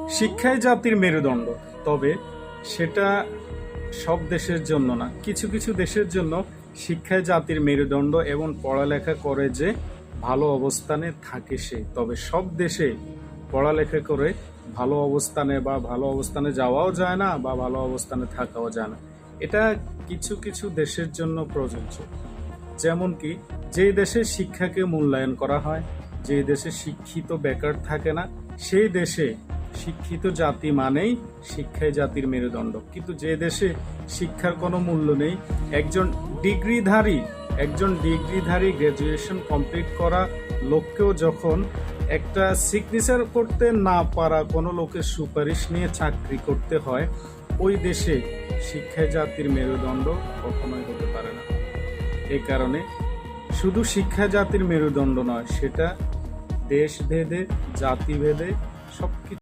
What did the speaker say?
শিক্ষাই জাতির মেরুদণ্ড, তবে সেটা সব দেশের জন্য না। কিছু কিছু দেশের জন্য শিক্ষাই জাতির মেরুদণ্ড এবং পড়ালেখা করে যে ভালো অবস্থানে থাকে সে। তবে সব দেশে পড়ালেখা করে ভালো অবস্থানে বা ভালো অবস্থানে যাওয়াও যায় না বা ভালো অবস্থানে থাকাও যায় না। এটা কিছু কিছু দেশের জন্য প্রযোজ্য। যেমন কি, যেই দেশে শিক্ষাকে মূল্যায়ন করা হয়, যে দেশে শিক্ষিত বেকার থাকে না, সেই দেশে শিক্ষিত জাতি মানেই শিক্ষাই জাতির মেরুদণ্ড। কিন্তু যে দেশে শিক্ষার কোনো মূল্য নেই, একজন ডিগ্রিধারী গ্র্যাজুয়েশন কমপ্লিট করা লোককেও যখন একটা সিগনেচার করতে না পারা কোনো লোকের সুপারিশ নিয়ে চাকরি করতে হয়, ওই দেশে শিক্ষাই জাতির মেরুদণ্ড কখনোই হতে পারে না। এই কারণে শুধু শিক্ষা জাতির মেরুদণ্ড নয়, সেটা দেশভেদে, জাতিভেদে সবকিছু